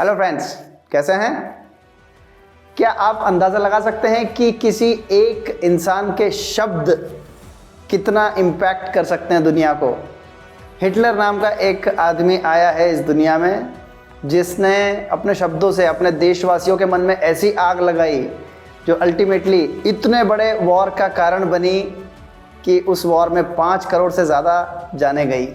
Hello friends, कैसे हैं? क्या आप अंदाज़ा लगा सकते हैं कि किसी एक इंसान के शब्द कितना इम्पैक्ट कर सकते हैं दुनिया को? हिटलर नाम का एक आदमी आया है इस दुनिया में जिसने अपने शब्दों से अपने देशवासियों के मन में ऐसी आग लगाई जो अल्टीमेटली इतने बड़े वॉर का कारण बनी कि उस वॉर में 5 करोड़ से ज़्यादा जाने गई।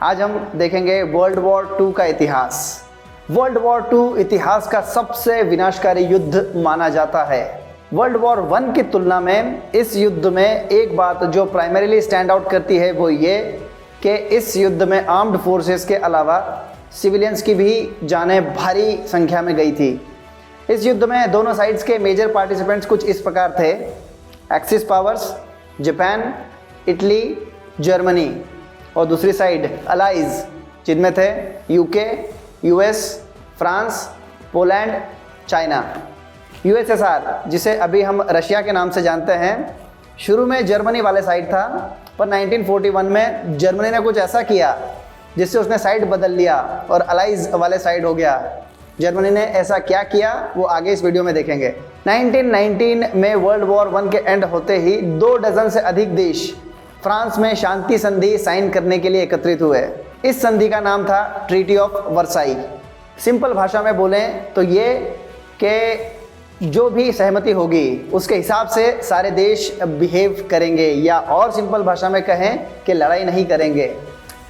आज हम देखेंगे वर्ल्ड वॉर 2 का इतिहास। वर्ल्ड वॉर 2 इतिहास का सबसे विनाशकारी युद्ध माना जाता है। वर्ल्ड वॉर 1 की तुलना में इस युद्ध में एक बात जो प्राइमरीली स्टैंड आउट करती है वो ये कि इस युद्ध में आर्म्ड फोर्सेस के अलावा सिविलियंस की भी जानें भारी संख्या में गई थी। इस युद्ध में दोनों साइड्स के मेजर पार्टिसिपेंट्स कुछ इस प्रकार थे: axis powers Japan, Italy, Germany, और दूसरी साइड अलाइज जिनमें थे UK, US, France, Poland, China. USSR जिसे अभी हम रशिया के नाम से जानते हैं, शुरू में जर्मनी वाले साइड था, पर 1941 में जर्मनी ने कुछ ऐसा किया जिससे उसने साइड बदल लिया और अलाइज वाले साइड हो गया। जर्मनी ने ऐसा क्या किया वो आगे इस वीडियो में देखेंगे। 1919 में वर्ल्ड वॉर 1 के एंड होते ही 2 डजन से अधिक देश फ्रांस में शांति संधि साइन करने के लिए एकत्रित हुए। इस संधि का नाम था ट्रीटी ऑफ वर्साई। सिंपल भाषा में बोलें तो ये कि जो भी सहमति होगी उसके हिसाब से सारे देश बिहेव करेंगे, या और सिंपल भाषा में कहें कि लड़ाई नहीं करेंगे।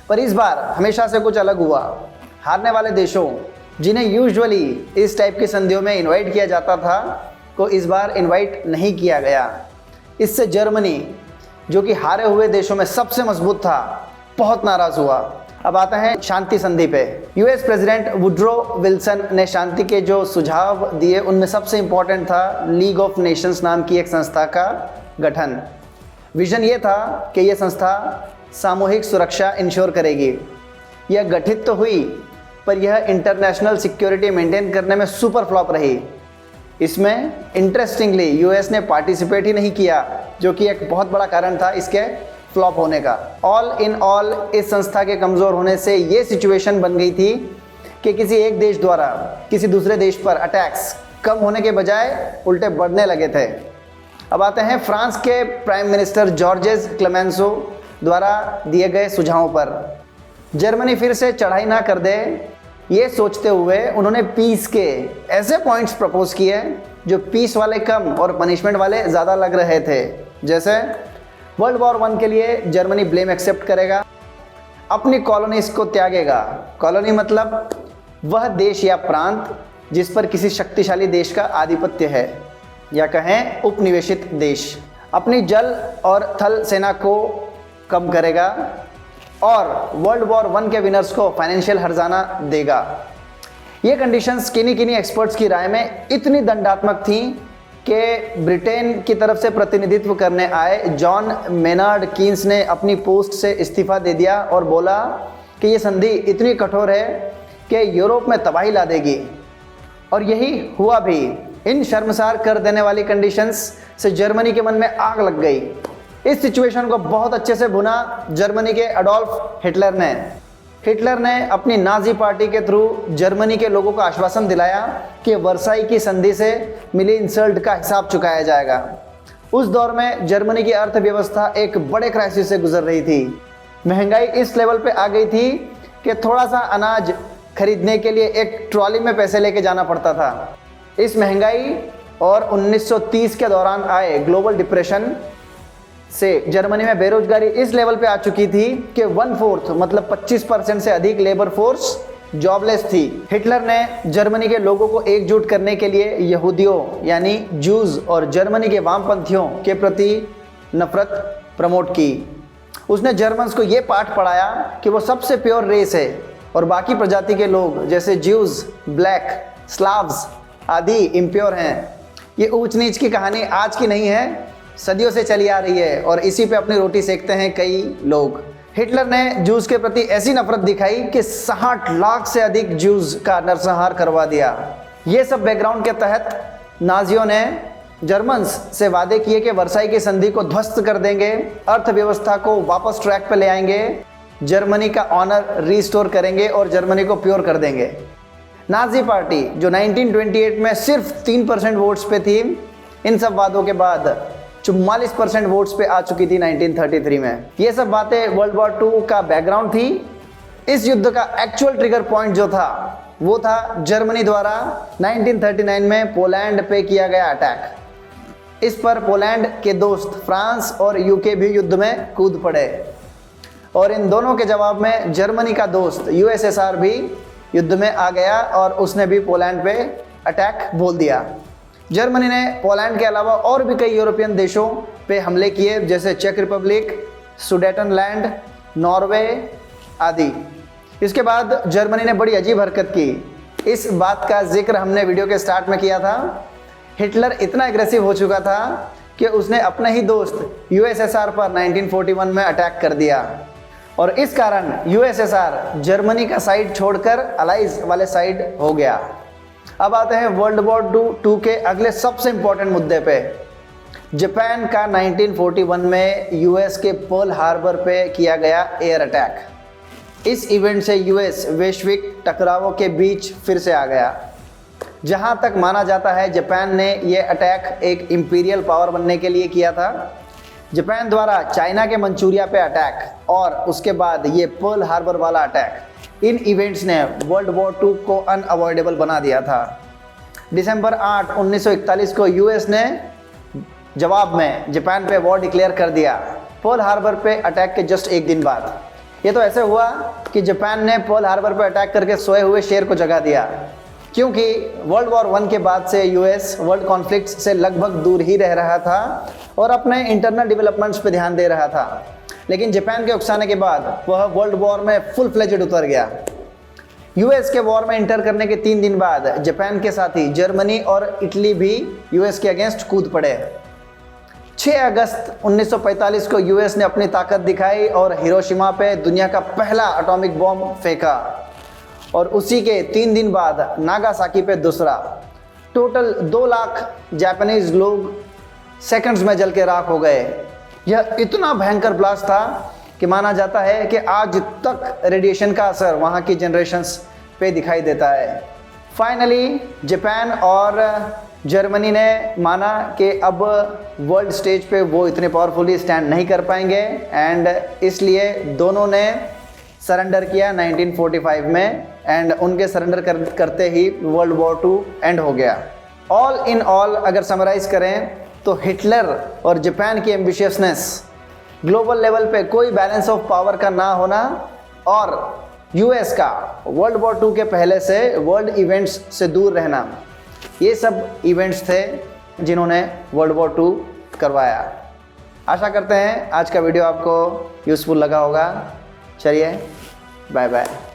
पर इस बार हमेशा से कुछ अलग हुआ। हारने वाले देशों जिन्हें यूजुअली इस टाइप की संधियों में इनवाइट किया जाता था को इस बार इनवाइट नहीं किया गया। इससे जर्मनी, जो कि हारे हुए देशों में सबसे मजबूत था, बहुत नाराज़ हुआ। अब आते हैं शांति संधि पे। यूएस प्रेसिडेंट वुड्रो विल्सन ने शांति के जो सुझाव दिए उनमें सबसे इम्पोर्टेंट था लीग ऑफ नेशंस नाम की एक संस्था का गठन। विजन ये था कि यह संस्था सामूहिक सुरक्षा इंश्योर करेगी। यह गठित तो हुई, पर यह इंटरनेशनल सिक्योरिटी मेंटेन करने में सुपर फ्लॉप रही। इसमें इंटरेस्टिंगली यूएस ने पार्टिसिपेट ही नहीं किया, जो कि एक बहुत बड़ा कारण था इसके फ्लॉप होने का। ऑल इन ऑल इस संस्था के कमज़ोर होने से ये सिचुएशन बन गई थी कि किसी एक देश द्वारा किसी दूसरे देश पर अटैक्स कम होने के बजाय उल्टे बढ़ने लगे थे। अब आते हैं फ्रांस के प्राइम मिनिस्टर जॉर्जेस क्लेमेंसो द्वारा दिए गए सुझावों पर। जर्मनी फिर से चढ़ाई ना कर दे, ये सोचते हुए उन्होंने पीस के ऐसे पॉइंट्स प्रपोज किए जो पीस वाले कम और पनिशमेंट वाले ज़्यादा लग रहे थे। जैसे वर्ल्ड वॉर 1 के लिए जर्मनी ब्लेम एक्सेप्ट करेगा, अपनी कॉलोनीज को त्यागेगा। कॉलोनी मतलब वह देश या प्रांत जिस पर किसी शक्तिशाली देश का आधिपत्य है, या कहें उपनिवेशित देश। अपनी जल और थल सेना को कम करेगा और वर्ल्ड वॉर 1 के विनर्स को फाइनेंशियल हर्जाना देगा। ये कंडीशंस किन्हीं एक्सपर्ट्स की राय में इतनी दंडात्मक थी कि ब्रिटेन की तरफ से प्रतिनिधित्व करने आए जॉन मेनार्ड कीन्स ने अपनी पोस्ट से इस्तीफा दे दिया और बोला कि ये संधि इतनी कठोर है कि यूरोप में तबाही ला देगी। और यही हुआ भी। इन शर्मसार कर देने वाली कंडीशंस से जर्मनी के मन में आग लग गई। इस सिचुएशन को बहुत अच्छे से भुना जर्मनी के एडोल्फ हिटलर ने अपनी नाजी पार्टी के थ्रू जर्मनी के लोगों को आश्वासन दिलाया कि वर्साई की संधि से मिली इंसल्ट का हिसाब चुकाया जाएगा। उस दौर में जर्मनी की अर्थव्यवस्था एक बड़े क्राइसिस से गुजर रही थी। महंगाई इस लेवल पे आ गई थी कि थोड़ा सा अनाज खरीदने के लिए एक ट्रॉली में पैसे लेके जाना पड़ता था। इस महंगाई और 1930 के दौरान आए ग्लोबल डिप्रेशन से जर्मनी में बेरोजगारी इस लेवल पे आ चुकी थी कि 1/4 मतलब 25% से अधिक लेबर फोर्स जॉबलेस थी। हिटलर ने जर्मनी के लोगों को एकजुट करने के लिए यहूदियों यानी जूज और जर्मनी के वामपंथियों के प्रति नफरत प्रमोट की। उसने जर्मन्स को ये पाठ पढ़ाया कि वो सबसे प्योर रेस है और बाकी प्रजाति के लोग जैसे ज्यूज, ब्लैक, स्लाव्स आदि इम्प्योर हैं। ये ऊंच नीच की कहानी आज की नहीं है, सदियों से चली आ रही है और इसी पे अपनी रोटी सेकते हैं कई लोग। हिटलर ने जूस के प्रति ऐसी नफरत दिखाई कि 60 लाख से अधिक जूस का नरसंहार करवा दिया। ये सब बैकग्राउंड के तहत नाजियों ने जर्मन्स से वादे किए कि वर्साई की संधि को ध्वस्त कर देंगे, अर्थव्यवस्था को वापस ट्रैक पर ले आएंगे, जर्मनी का ऑनर रिस्टोर करेंगे और जर्मनी को प्योर कर देंगे। नाजी पार्टी जो 1928 में सिर्फ 3% वोट्स पे थी, इन सब वादों के बाद 44% वोट्स पे आ चुकी थी 1933 में। ये सब बातें वर्ल्ड वॉर 2 का बैकग्राउंड थी। इस युद्ध का एक्चुअल ट्रिगर पॉइंट जो था वो था जर्मनी द्वारा 1939 में पोलैंड पे किया गया अटैक। इस पर पोलैंड के दोस्त फ्रांस और यूके भी युद्ध में कूद पड़े और इन दोनों के जवाब में जर्मनी का दोस्त यूएसएसआर भी युद्ध में आ गया और उसने भी पोलैंड पे अटैक बोल दिया। जर्मनी ने पोलैंड के अलावा और भी कई यूरोपियन देशों पे हमले किए, जैसे चेक रिपब्लिक, सुडेटनलैंड, नॉर्वे आदि। इसके बाद जर्मनी ने बड़ी अजीब हरकत की। इस बात का जिक्र हमने वीडियो के स्टार्ट में किया था। हिटलर इतना एग्रेसिव हो चुका था कि उसने अपने ही दोस्त यूएसएसआर पर 1941 में अटैक कर दिया और इस कारण यूएसएसआर जर्मनी का साइड छोड़कर अलाइज वाले साइड हो गया। अब आते हैं वर्ल्ड वॉर 2 के अगले सबसे इंपॉर्टेंट मुद्दे पे। जापान का 1941 में यूएस के पर्ल हार्बर पे किया गया एयर अटैक। इस इवेंट से यूएस वैश्विक टकरावों के बीच फिर से आ गया। जहां तक माना जाता है जापान ने यह अटैक एक इंपीरियल पावर बनने के लिए किया था। जापान द्वारा चाइना के मंचूरिया पे अटैक और उसके बाद ये पर्ल हार्बर वाला अटैक, इन इवेंट्स ने वर्ल्ड वॉर 2 को अनअवॉइडेबल बना दिया था। दिसंबर 8, 1941 को यूएस ने जवाब में जापान पे वॉर डिक्लेयर कर दिया, पर्ल हार्बर पे अटैक के जस्ट एक दिन बाद। ये तो ऐसे हुआ कि जापान ने पर्ल हार्बर पे अटैक करके सोए हुए शेर को जगा दिया, क्योंकि वर्ल्ड वॉर 1 के बाद से यूएस वर्ल्ड कॉन्फ्लिक्ट्स से लगभग दूर ही रह रहा था और अपने इंटरनल डेवलपमेंट्स पे ध्यान दे रहा था। लेकिन जापान के उकसाने के बाद वह वर्ल्ड वॉर में फुल फ्लेजेड उतर गया। यूएस के वॉर में इंटर करने के 3 दिन बाद जापान के साथ ही जर्मनी और इटली भी यूएस के अगेंस्ट कूद पड़े। 6 अगस्त 1945 को यूएस ने अपनी ताकत दिखाई और हिरोशिमा पे दुनिया का पहला एटॉमिक बॉम्ब फेंका और उसी के 3 दिन बाद नागासाकी पे दूसरा। टोटल 2 लाख जापानीज लोग सेकंड्स में जल के राख हो गए। यह इतना भयंकर ब्लास्ट था कि माना जाता है कि आज तक रेडिएशन का असर वहाँ की जनरेशन्स पे दिखाई देता है। फाइनली जापान और जर्मनी ने माना कि अब वर्ल्ड स्टेज पे वो इतने पावरफुली स्टैंड नहीं कर पाएंगे एंड इसलिए दोनों ने सरेंडर किया 1945 में एंड उनके सरेंडर करते ही वर्ल्ड वॉर 2 एंड हो गया। ऑल इन ऑल अगर समराइज करें तो हिटलर और जापान की एम्बिशियसनेस, ग्लोबल लेवल पे कोई बैलेंस ऑफ पावर का ना होना और यूएस का वर्ल्ड वॉर 2 के पहले से वर्ल्ड इवेंट्स से दूर रहना, ये सब इवेंट्स थे जिन्होंने वर्ल्ड वॉर 2 करवाया। आशा करते हैं आज का वीडियो आपको यूज़फुल लगा होगा। चलिए बाय बाय।